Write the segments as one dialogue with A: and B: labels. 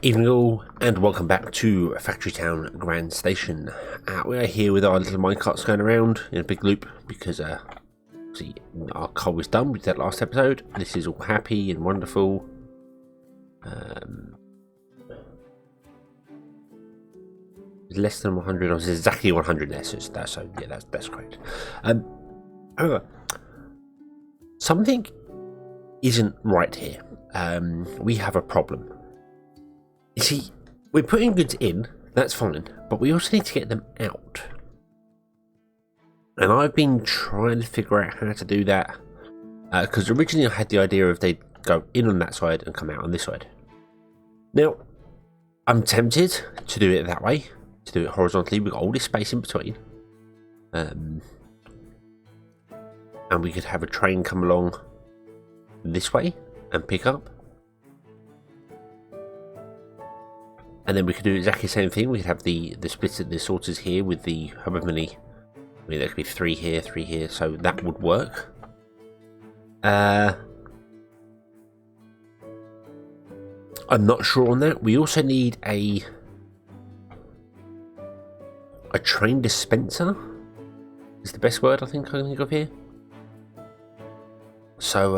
A: Evening all, and welcome back to Factory Town Grand Station. We are here with our little minecarts going around in a big loop because see, our coal was done with that last episode. This is all happy and wonderful. Less than 100, or exactly 100 less. So yeah, that's great. However, something isn't right here. We have a problem. You see, we're putting goods in, that's fine, but we also need to get them out. And I've been trying to figure out how to do that, because originally I had the idea of they'd go in on that side and come out on this side. Now, I'm tempted to do it that way, to do it horizontally. We've got all this space in between. And we could have a train come along this way and pick up. And then we could do exactly the same thing. We could have the split of the sorters here with the however many. I mean, there could be three here, so that would work. I'm not sure on that. We also need a train dispenser. Is the best word I think I can think of here. So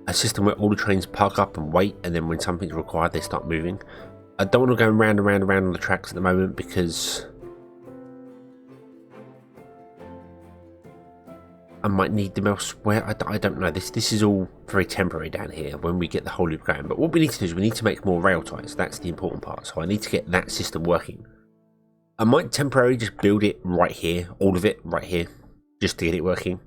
A: a system where all the trains park up and wait, and then when something's required they start moving. I don't want to go round and round and round on the tracks at the moment because I might need them elsewhere. I don't know. This is all very temporary down here when we get the whole loop going. But what we need to do is we need to make more rail ties. That's the important part. So I need to get that system working. I might temporarily just build it right here, all of it right here, just to get it working.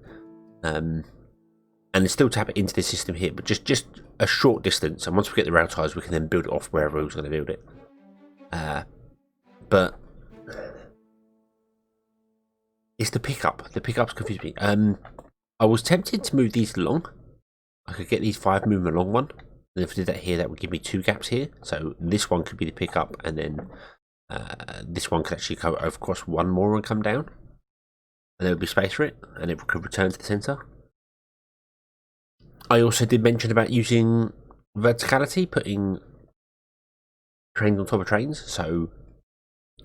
A: And still tap it into the system here, but just a short distance. And once we get the rail ties, we can then build it off wherever we're going to build it. But it's the pickup. The pickups confuse me. I was tempted to move these along. I could get these 5 moving along one, and if I did that here, that would give me 2 gaps here. So this one could be the pickup, and then this one could actually go over across one more and come down, and there would be space for it, and it could return to the centre. I also did mention about using verticality, putting trains on top of trains. So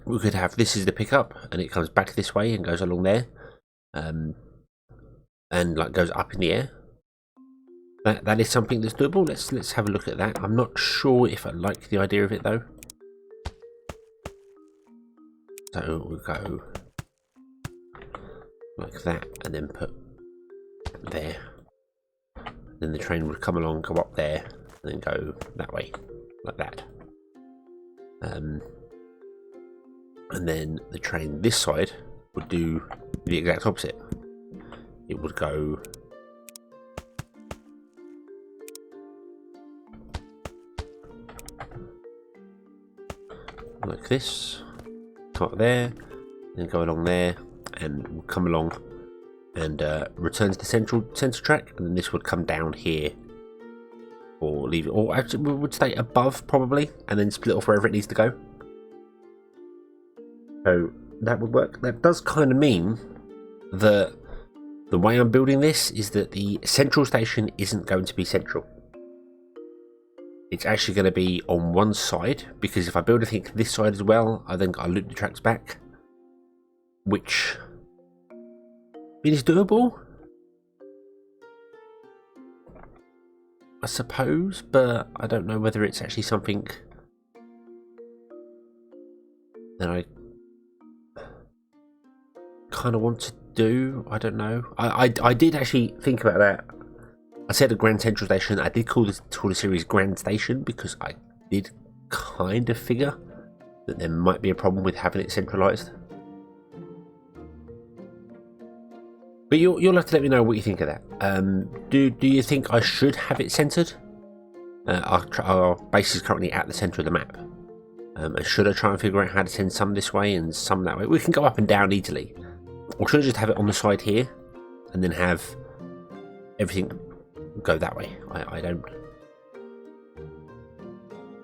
A: we could have this is the pickup, and it comes back this way and goes along there, and like goes up in the air. That is something that's doable. Let's have a look at that. I'm not sure if I like the idea of it though. So we'll go like that, and then put there. Then the train would come along, go up there, and then go that way, like that. And then the train this side would do the exact opposite. It would go like this, come up there, then go along there, and come along and return to the central track, and then this would come down here, or leave it, or actually we would stay above probably, and then split off wherever it needs to go. So that would work. That does kind of mean that the way I'm building this is that the central station isn't going to be central. It's actually going to be on one side, because if I build anything this side as well, I then got to loop the tracks back, which it is doable, I suppose, but I don't know whether it's actually something that I kind of want to do. I don't know. I did actually think about that. I said a Grand Central Station. I did call the series Grand Station because I did kind of figure that there might be a problem with having it centralised. But you'll have to let me know what you think of that. Do you think I should have it centred? Our base is currently at the centre of the map. And should I try and figure out how to send some this way and some that way? We can go up and down easily. Or should I just have it on the side here and then have everything go that way?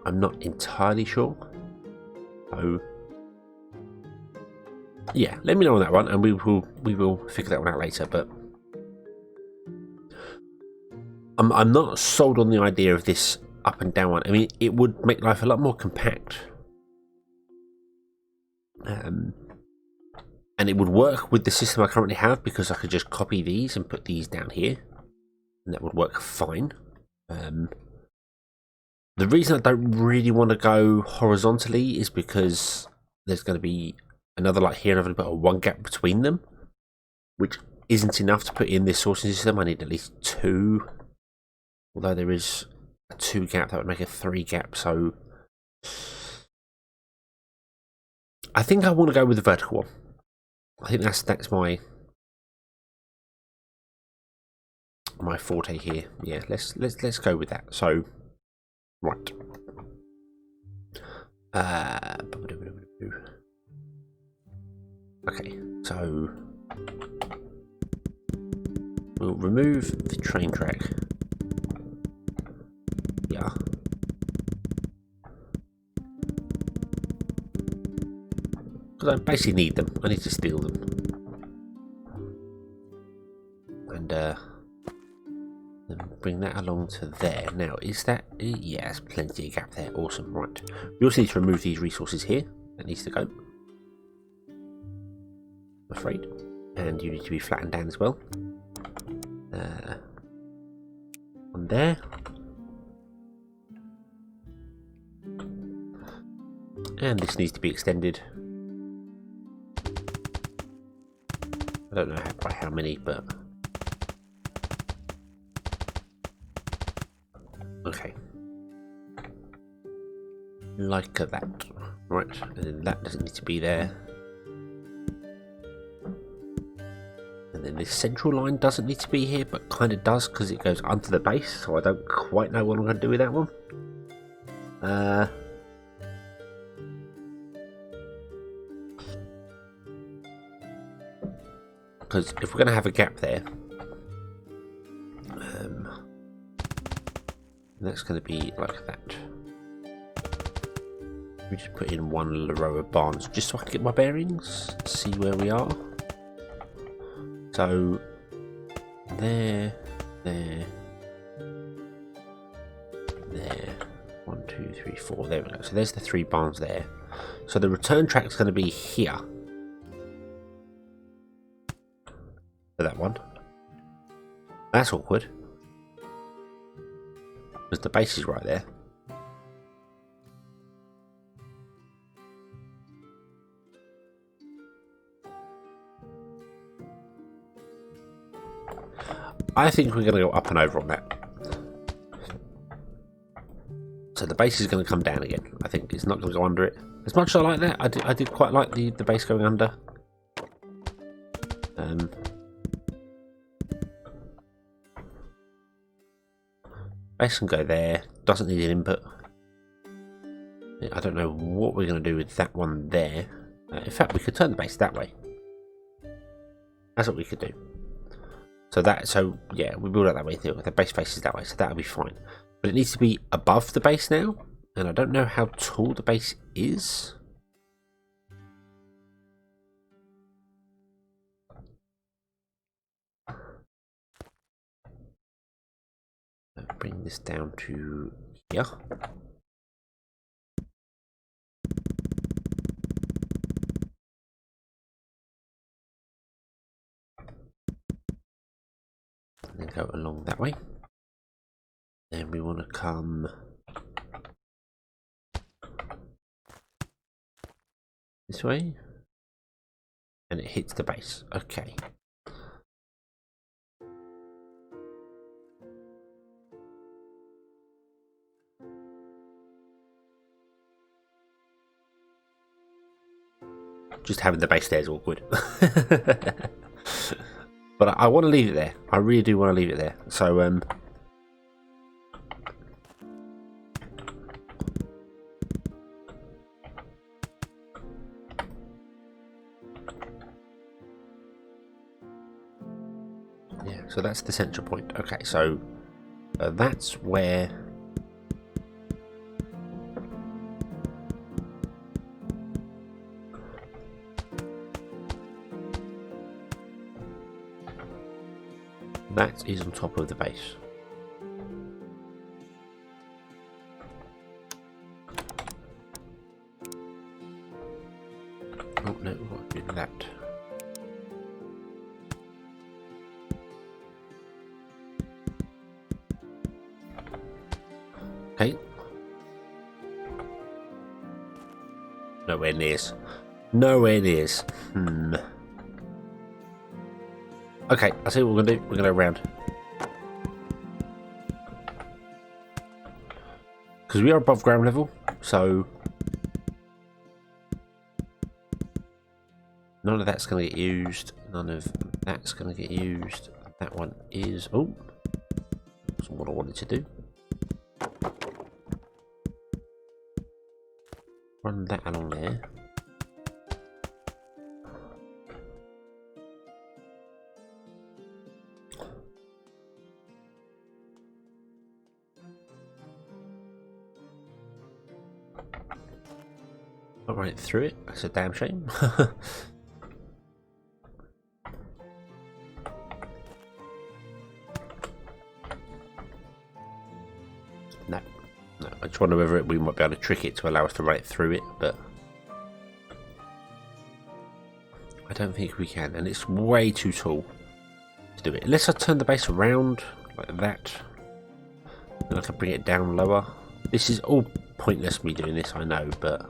A: I'm not entirely sure. So yeah, let me know on that one, and we will figure that one out later. But I'm not sold on the idea of this up and down one. I mean, it would make life a lot more compact. And it would work with the system I currently have, because I could just copy these and put these down here, and that would work fine. The reason I don't really want to go horizontally is because there's going to be another light here and I've got a one gap between them, which isn't enough to put in this sorting system. I need at least two, although there is a 2 gap, that would make a 3 gap. So I think I want to go with the vertical one. I think that's my forte here. Yeah, let's go with that. So right. Okay, so we'll remove the train track. Yeah. Because I basically need them. I need to steal them. And then bring that along to there. Now, is that... yes, plenty of gap there. Awesome. Right. We also need to remove these resources here. That needs to go. I'm afraid. And you need to be flattened down as well. On there. And this needs to be extended. I don't know by how many, but... okay. Like that. Right, and then that doesn't need to be there. And then this central line doesn't need to be here, but kind of does because it goes under the base, so I don't quite know what I'm going to do with that one. Because if we're going to have a gap there, that's going to be like that. We just put in one row of barns just so I can get my bearings, see where we are. So there, 1, 2, 3, 4. There we go. So there's the 3 barns there. So the return track is going to be here for that one. That's awkward because the base is right there. I think we're going to go up and over on that. So the base is going to come down again. I think it's not going to go under it. As much as I like that, I did quite like the base going under. Base can go there. Doesn't need an input. I don't know what we're going to do with that one there. In fact, we could turn the base that way. That's what we could do. So yeah, we build it that way. The base faces that way, so that'll be fine. But it needs to be above the base now, and I don't know how tall the base is. Bring this down to here. And then go along that way. Then we want to come this way, and it hits the base. Okay. Just having the base there is awkward. But I want to leave it there. I really do want to leave it there. So yeah, so that's the central point. Okay, so that's where that is on top of the base. Okay. Nowhere near. Nowhere near. Okay, I see what we're gonna do. We're gonna go around. Because we are above ground level, so none of that's going to get used. None of that's going to get used. That one is... Oh, that's what I wanted to do. Run that along there. Not right through it. That's a damn shame. No. No. I just wonder whether we might be able to trick it to allow us to run it through it, but I don't think we can, and it's way too tall to do it. Unless I turn the base around like that, then I can bring it down lower. This is all pointless me doing this, I know, but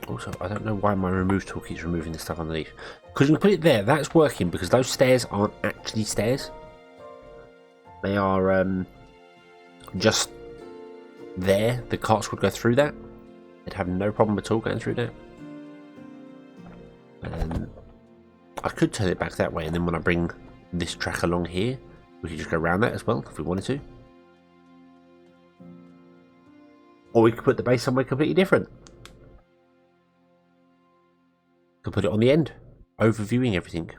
A: also I don't know why my remove tool keeps removing the stuff underneath. Because you can put it there, that's working, because those stairs aren't actually stairs. They are just there. The carts would go through that. They'd have no problem at all going through that. I could turn it back that way, and then when I bring this track along here, we could just go around that as well if we wanted to. Or we could put the base somewhere completely different. Could put it on the end, overviewing everything.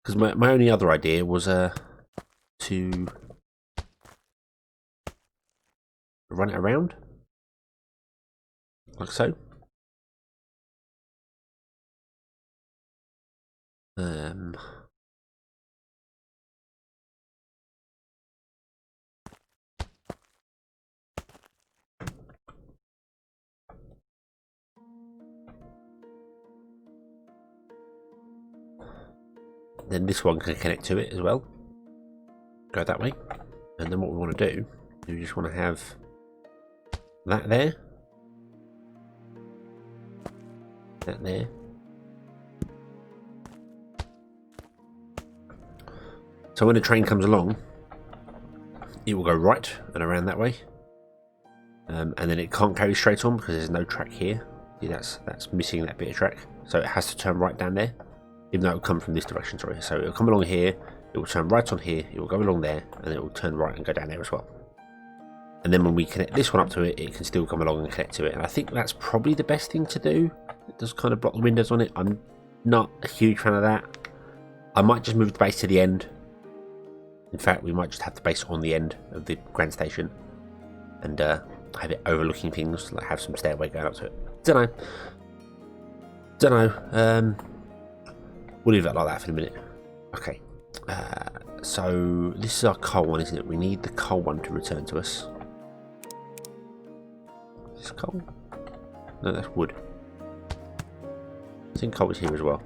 A: Because my only other idea was to run it around like so. Then this one can connect to it as well. Go that way. And then what we want to do, we just want to have that there. That there. So when the train comes along, it will go right and around that way. And then it can't carry straight on because there's no track here. See, that's missing that bit of track. So it has to turn right down there. Even though it will come from this direction, sorry. So it will come along here, it will turn right on here, it will go along there, and it will turn right and go down there as well. And then when we connect this one up to it, it can still come along and connect to it. And I think that's probably the best thing to do. It does kind of block the windows on it. I'm not a huge fan of that. I might just move the base to the end. In fact, we might just have the base on the end of the grand station. And have it overlooking things, like have some stairway going up to it. Don't know. We'll leave it like that for a minute. Okay. So this is our coal one, isn't it? We need the coal one to return to us. Is this coal? No, that's wood. I think coal is here as well.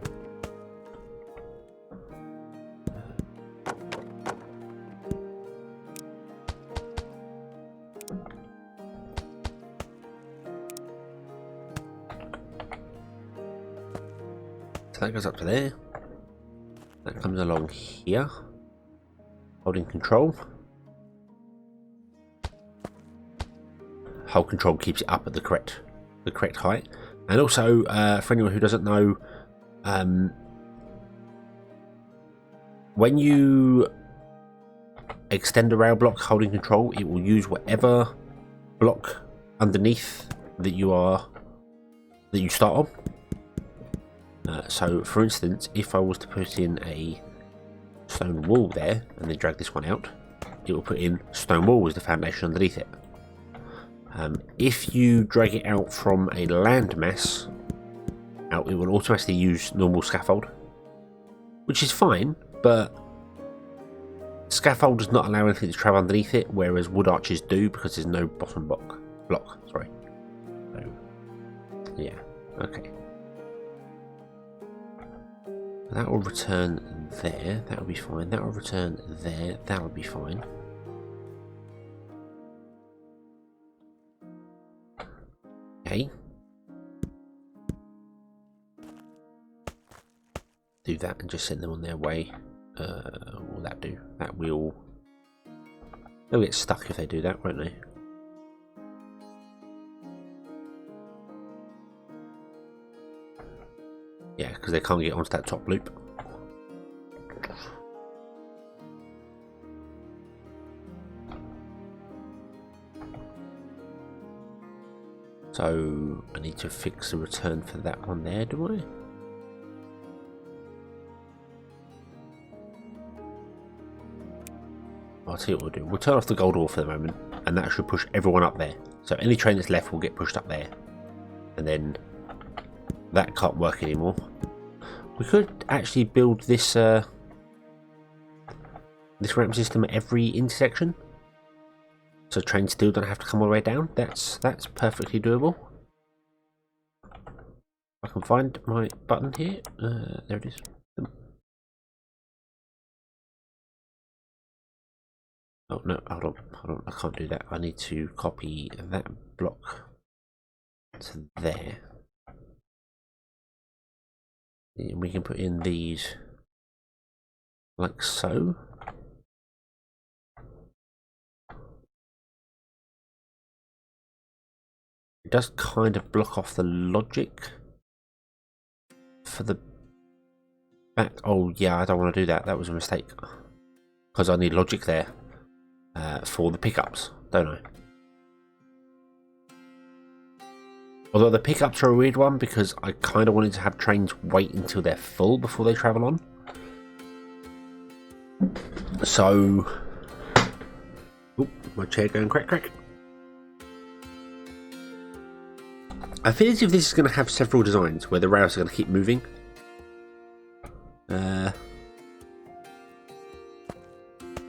A: So that goes up to there. That comes along here, holding control. Hold control keeps it up at the correct height. And also, for anyone who doesn't know, when you extend a rail block holding control, it will use whatever block underneath that you start on. So, for instance, if I was to put in a stone wall there and then drag this one out, it will put in stone wall as the foundation underneath it. If you drag it out from a landmass out, it will automatically use normal scaffold, which is fine, but scaffold does not allow anything to travel underneath it, whereas wood arches do because there's no bottom block. Sorry. So Yeah, okay. That will return there, that will be fine. That will return there, that will be fine. Okay. Do that and just send them on their way. What will that do? That will... They'll get stuck if they do that, won't they? Yeah, because they can't get onto that top loop. So I need to fix the return for that one there, do I? I'll tell you what we'll do. We'll turn off the gold ore for the moment, and that should push everyone up there. So any train that's left will get pushed up there. And then that can't work anymore. We could actually build this this ramp system at every intersection, so trains still don't have to come all the way down. That's perfectly doable. I can find my button here. There it is. Oh no, hold on, I can't do that. I need to copy that block to there. And we can put in these like so. It does kind of block off the logic for the back. Oh yeah, I don't want to do that. That was a mistake. Because I need logic there for the pickups, don't I? Although the pickups are a weird one because I kind of wanted to have trains wait until they're full before they travel on. So... Oh, my chair going crack crack. I feel as if this is going to have several designs where the rails are going to keep moving.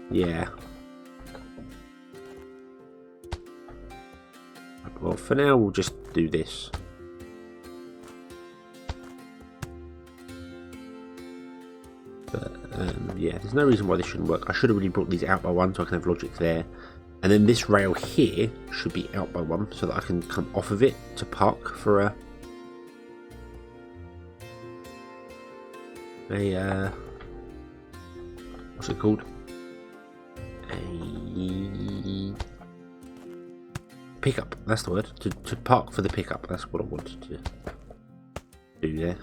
A: Yeah. Well, for now we'll just do this. But yeah, there's no reason why this shouldn't work. I should have really brought these out by one so I can have logic there. And then this rail here should be out by one so that I can come off of it to park for a what's it called? A pickup, that's the word. To park for the pickup, that's what I wanted to do there.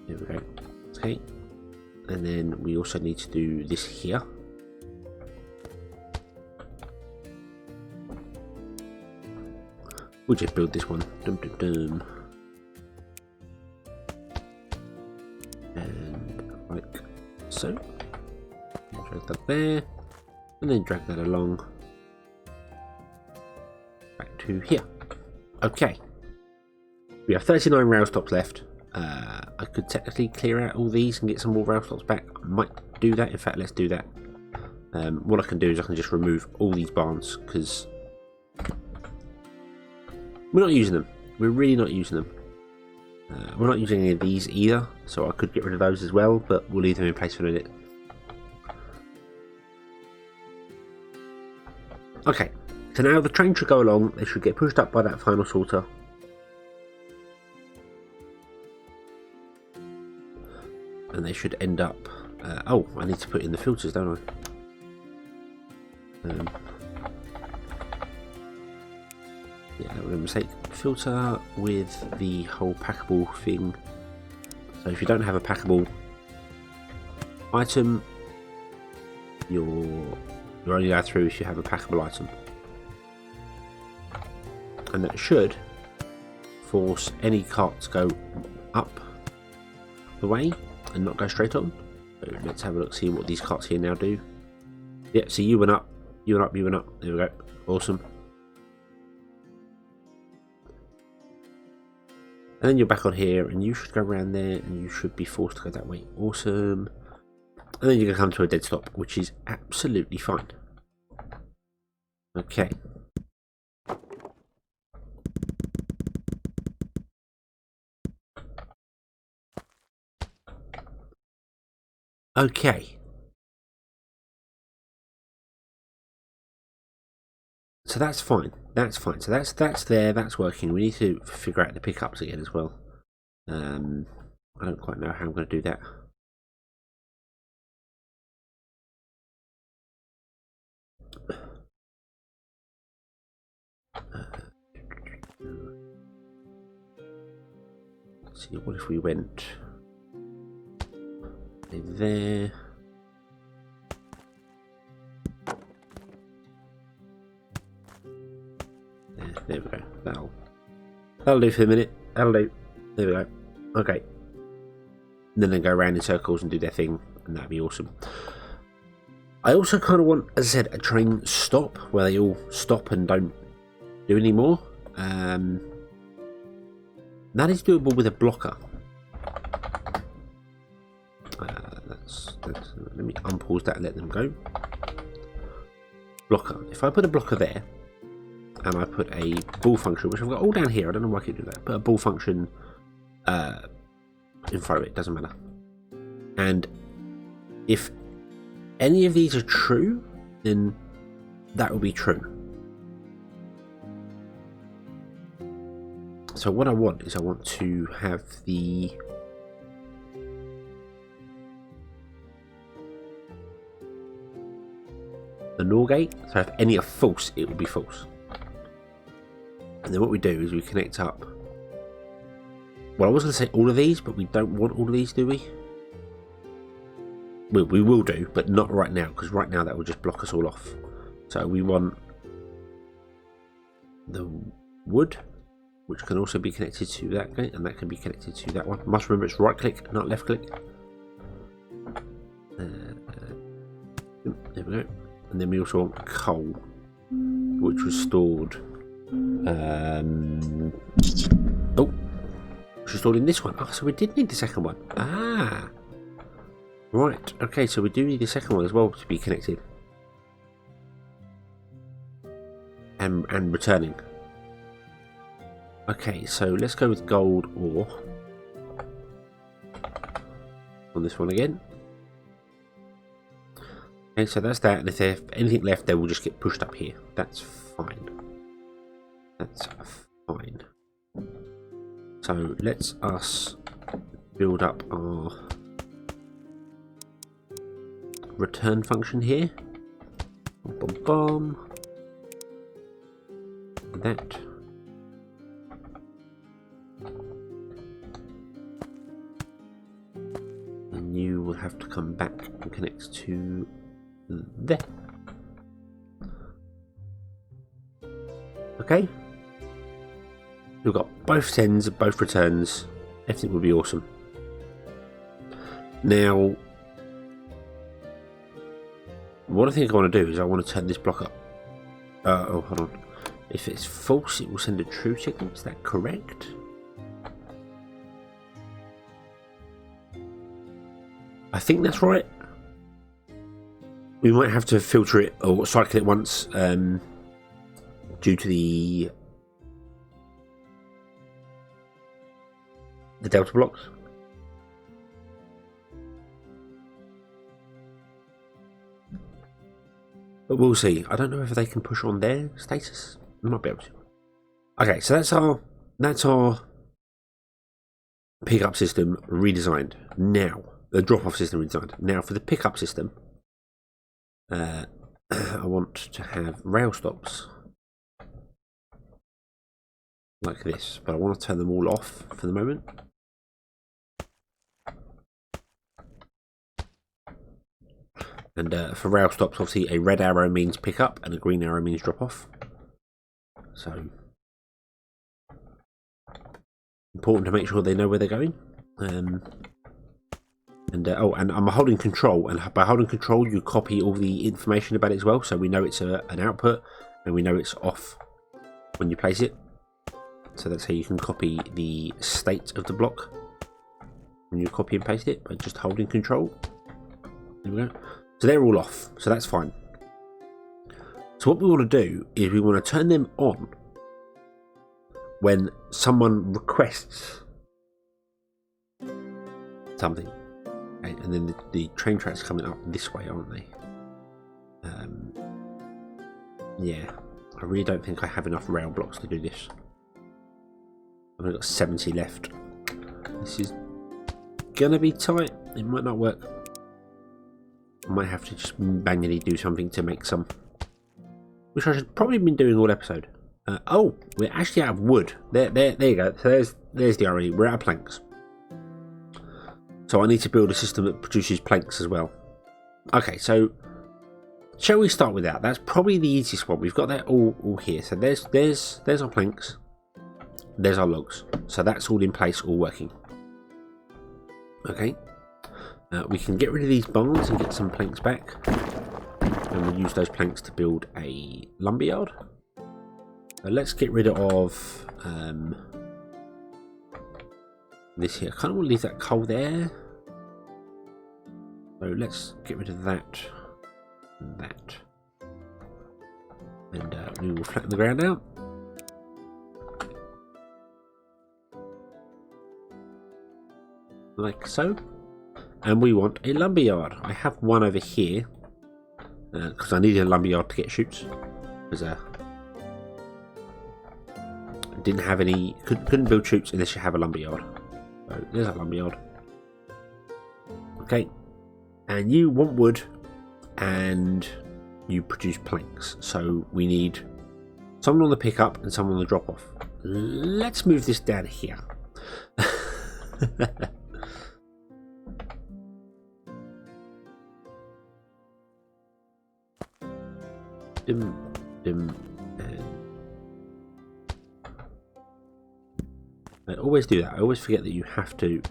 A: There we go. Okay. And then we also need to do this here. We'll just build this one. Dum dum dum. And like so. Drag that there. And then drag that along. Back to here. Okay. We have 39 rail stops left. I could technically clear out all these and get some more rail stops back. I might do that. In fact, let's do that. What I can do is I can just remove all these barns because we're not using them. We're really not using them. We're not using any of these either, so I could get rid of those as well, but we'll leave them in place for a minute. Okay, so now the train should go along. They should get pushed up by that final sorter. And they should end up... oh, I need to put in the filters, don't I? Yeah, that was a mistake. Filter with the whole packable thing. So if you don't have a packable item, you're only allowed through if you have a packable item. And that should force any cart to go up the way and not go straight on. So let's have a look, see what these carts here now do. Yeah, so you went up, you went up, you went up. There we go. Awesome. And then you're back on here, and you should go around there, and you should be forced to go that way. Awesome. And then you're going to come to a dead stop, which is absolutely fine. Okay. Okay. So that's fine. That's fine. So that's there. That's working. We need to figure out the pickups again as well. I don't quite know how I'm going to do that. Let's see. What if we went there? There we go. That'll do for a minute. That'll do. There we go. Okay. And then they go around in circles and do their thing, and that'd be awesome. I also kind of want, as I said, a train stop where they all stop and don't do any more. That is doable with a blocker. Let me unpause that and let them go. Blocker. If I put a blocker there, and I put a ball function, which I've got all down here, I don't know why I keep doing that. Put a ball function in front of it, doesn't matter. And if any of these are true, then that will be true. So what I want is I want to have the NOR gate. So if any are false, it will be false. And then what we do is we connect up. Well, I was going to say all of these, but we don't want all of these, do we? We will do, but not right now, because right now that will just block us all off. So we want the wood, which can also be connected to that gate, and that can be connected to that one. Must remember it's right click, not left click. There we go. And then we also want coal, which was stored. Which was stored in this one. Oh, so we did need the second one. Ah, right. Okay, so we do need the second one as well to be connected and returning. Okay, so let's go with gold ore on this one again. Okay, so that's that, and if there's anything left, they will just get pushed up here. That's fine. That's fine. So let's us build up our return function here. Boom, boom, boom. That. And you will have to come back and connect to there. Okay. We've got both sends, both returns. Everything would be awesome. Now, what I think I want to do is I want to turn this block up. Oh, hold on. If it's false, it will send a true signal. Is that correct? I think that's right. We might have to filter it or cycle it once due to the delta blocks. But we'll see. I don't know if they can push on their status. We might be able to. Okay, so that's our pickup system redesigned. Now the drop-off system redesigned. Now for the pickup system, I want to have rail stops like this, but I want to turn them all off for the moment. And for rail stops, obviously a red arrow means pick up and a green arrow means drop off. So important to make sure they know where they're going. And I'm holding control, and by holding control you copy all the information about it as well, so we know it's an output and we know it's off when you place it. So that's how you can copy the state of the block when you copy and paste it by just holding control. There we go. So they're all off, so that's fine. So what we want to do is we want to turn them on when someone requests something. Okay, and then the train tracks coming up this way, aren't they? Yeah, I really don't think I have enough rail blocks to do this. I've only got 70 left. This is gonna be tight. It might not work. I might have to just manually do something to make some, which I should probably have been doing all episode. Oh, we're actually out of wood. There you go. So there's the irony. We're out of planks. So I need to build a system that produces planks as well. Okay, so shall we start with that? That's probably the easiest one. We've got that all here. So there's our planks. There's our logs. So that's all in place, all working. Okay. We can get rid of these barns and get some planks back. And we'll use those planks to build a lumberyard. So let's get rid of this here. I kind of want to leave that coal there. So let's get rid of that and that. And we will flatten the ground out. Like so. And we want a lumberyard. I have one over here. Because I needed a lumberyard to get chutes. Because I didn't have any, couldn't build chutes unless you have a lumberyard. So there's that lumberyard. Okay. And you want wood and you produce planks. So we need someone on the pickup and someone on the drop off. Let's move this down here. I always do that. I always forget that you have to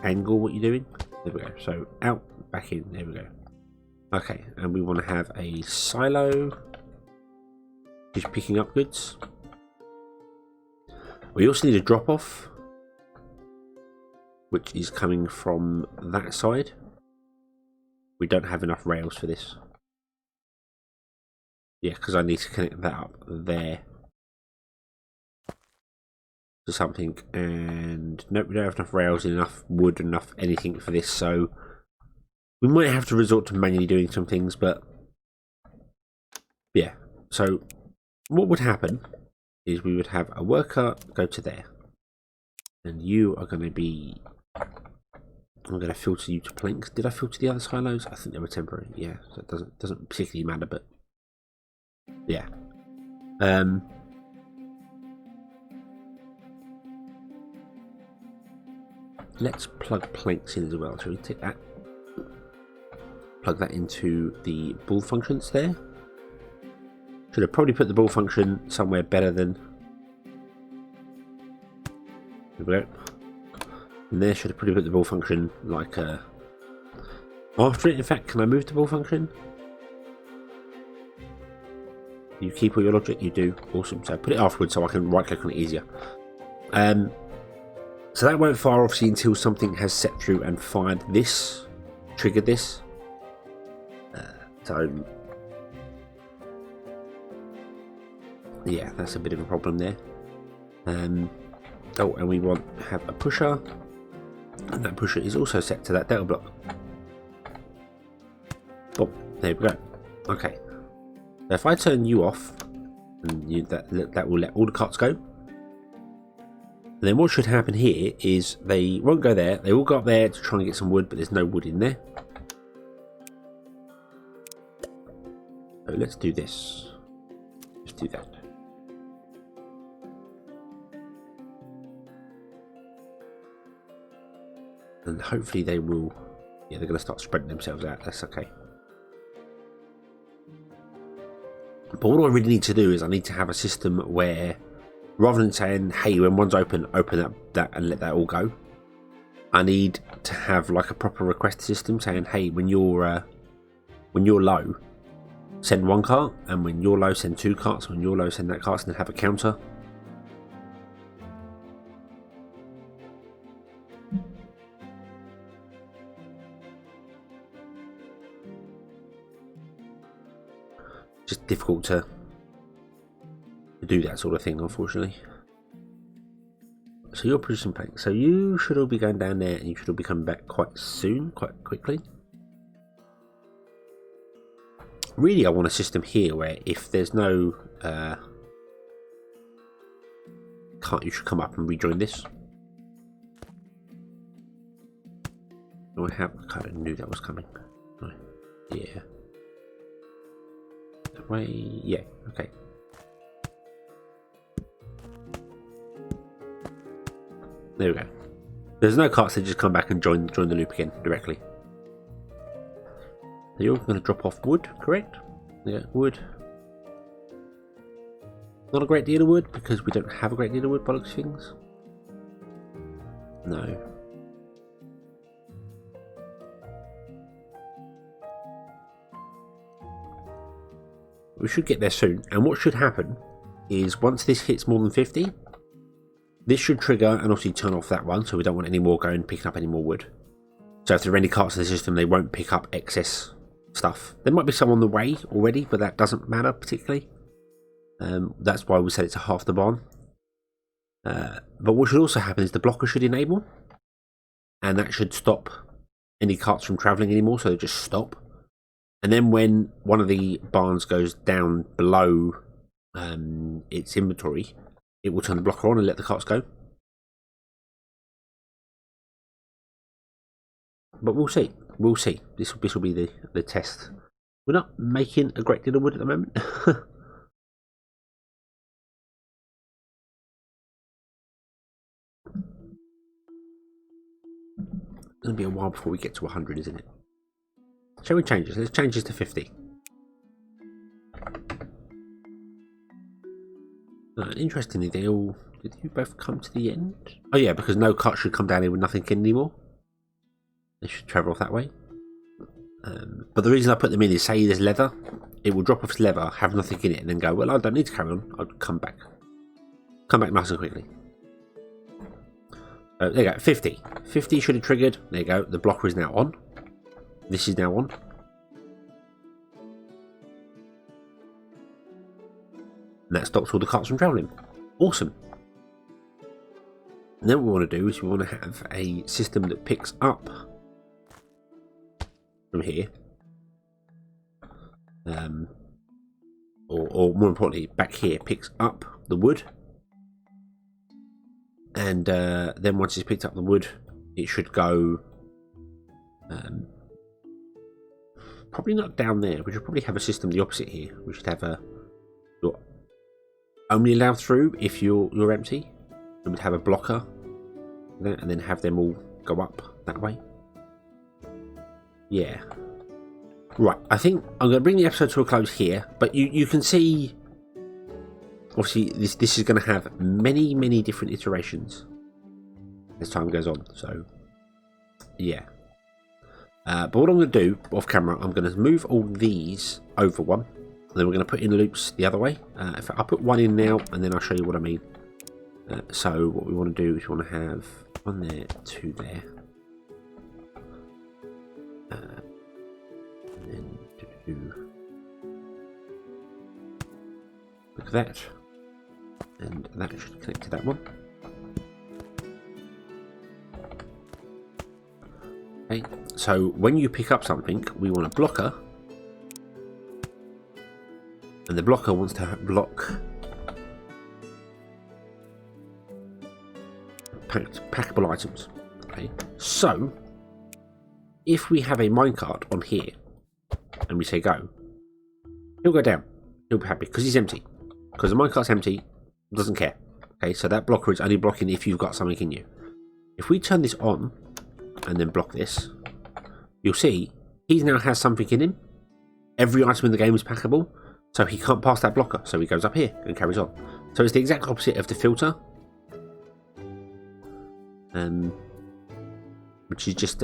A: angle what you're doing. There we go. So out, back in. There we go. Okay, and we want to have a silo. Just picking up goods. We also need a drop off, which is coming from that side. We don't have enough rails for this. Yeah, because I need to connect that up there to something, and nope, we don't have enough rails, enough wood, enough anything for this, so we might have to resort to manually doing some things, but yeah. So what would happen is we would have a worker go to there, and you are going to be, I'm going to filter you to planks. Did I filter the other silos? I think they were temporary. Yeah, so it doesn't particularly matter, but yeah. Let's plug planks in as well. So we take that, plug that into the ball functions there. Should have probably put the ball function somewhere better than. There we go. And there should have probably put the ball function like after it. In fact, can I move the ball function? You keep all your logic, you do. Awesome. So put it afterwards so I can right click on it easier. So that won't fire obviously until something has set through and fired this, triggered this. So yeah, that's a bit of a problem there. Oh, and we want to have a pusher, and that pusher is also set to that delta block. Oh, there we go. Okay. Now if I turn you off, and that will let all the carts go. And then what should happen here is they won't go there. They will go up there to try and get some wood, but there's no wood in there. So let's do this. Let's do that. And hopefully they will. Yeah, they're going to start spreading themselves out. That's okay. But what I really need to do is I need to have a system where, rather than saying, hey, when one's open that and let that all go, I need to have like a proper request system saying, hey, when you're low, send one cart, and when you're low, send two carts, when you're low, send that cart, and then have a counter. Just difficult to do that sort of thing, unfortunately. so you're producing planks. So you should all be going down there, and you should all be coming back quite soon, quite quickly. Really, I want a system here where if there's no you should come up and rejoin this. I kind of knew that was coming. Oh, yeah. That way, yeah. Okay. There we go. There's no carts that just come back and join the loop again directly. So you're going to drop off wood, correct? Yeah, wood. Not a great deal of wood because we don't have a great deal of wood by the looks of things. No. We should get there soon, and what should happen is once this hits more than 50, this should trigger and obviously turn off that one, so we don't want any more going picking up any more wood. So if there are any carts in the system, they won't pick up excess stuff. There might be some on the way already, but that doesn't matter particularly. That's why we said it's a half the barn. But what should also happen is the blocker should enable, and that should stop any carts from travelling anymore, so they just stop. And then when one of the barns goes down below its inventory, it will turn the blocker on and let the carts go. But we'll see. We'll see. This will be the test. We're not making a great deal of wood at the moment. It's going to be a while before we get to 100, isn't it? Shall we change this? Let's change this to 50. Interestingly, did you both come to the end? Oh yeah, because no cart should come down here with nothing in anymore. They should travel off that way. But the reason I put them in is, say there's leather, it will drop off its leather, have nothing in it, and then go, well, I don't need to carry on, I'll come back. Come back nice and quickly. There you go, 50. 50 should have triggered. There you go, the blocker is now on. This is now on. And that stops all the carts from travelling. Awesome. And then what we want to do is we want to have a system that picks up from here. Or more importantly, back here, picks up the wood. And then once it's picked up the wood, it should go... probably not down there. We should probably have a system the opposite here. We should have a... You're only allowed through if you're empty. We would have a blocker and then have them all go up that way. Yeah. Right, I think I'm going to bring the episode to a close here, but you can see, obviously, this is going to have many different iterations as time goes on, so yeah. But what I'm going to do off camera, I'm going to move all these over one, and then we're going to put in loops the other way. I'll put one in now, and then I'll show you what I mean. So what we want to do is we want to have one there, two there. And then do like that. And that should connect to that one. Okay, so when you pick up something, we want a blocker. And the blocker wants to block packable items. Okay, so if we have a minecart on here and we say go, he'll go down. He'll be happy because he's empty. Because the minecart's empty, doesn't care. Okay, so that blocker is only blocking if you've got something in you. If we turn this on and then block this, you'll see he now has something in him. Every item in the game is packable, so he can't pass that blocker. So he goes up here and carries on. So it's the exact opposite of the filter. Which is just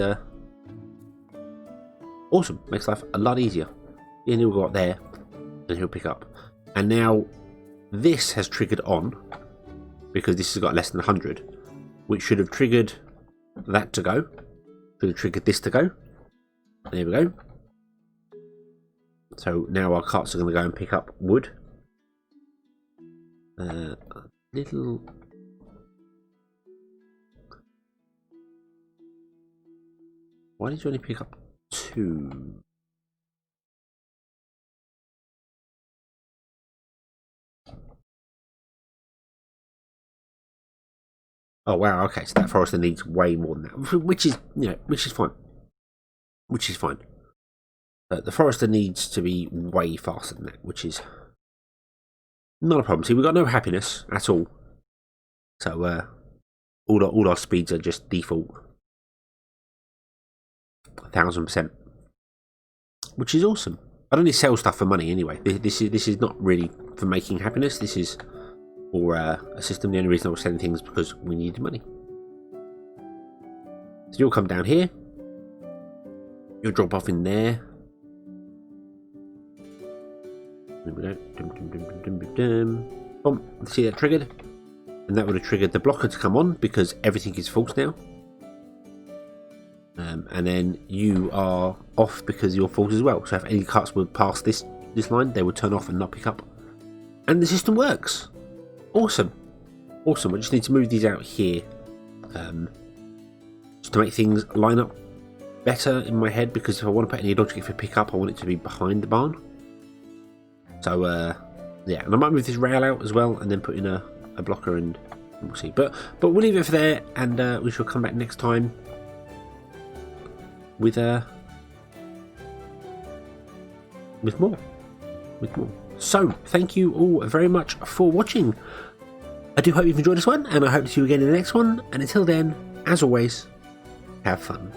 A: awesome. Makes life a lot easier. And he'll go up there and he'll pick up. And now this has triggered on because this has got less than 100, which should have triggered that to go. Should have triggered this to go. There we go. So now our carts are going to go and pick up wood. Why did you only pick up 2? Oh wow, okay, so that forester needs way more than that, which is, you know, which is fine. Which is fine. The forester needs to be way faster than that, which is not a problem. See, we've got no happiness at all. So all our speeds are just default 1000%, which is awesome. I don't need to sell stuff for money anyway. This is not really for making happiness. This is for a system. The only reason I was selling things is because we needed money. So you'll come down here. You'll drop off in there. There we go. Boom. See that triggered? And that would have triggered the blocker to come on because everything is false now. And then you are off because you're false as well. So if any carts would pass this line, they would turn off and not pick up. And the system works. Awesome. Awesome. I just need to move these out here. Just to make things line up better in my head, because if I want to put any logic for pick up, I want it to be behind the barn. So yeah, and I might move this rail out as well and then put in a blocker, and we'll see. But we'll leave it for there, and we shall come back next time with more. So thank you all very much for watching. I do hope you've enjoyed this one, and I hope to see you again in the next one. And until then, as always, have fun.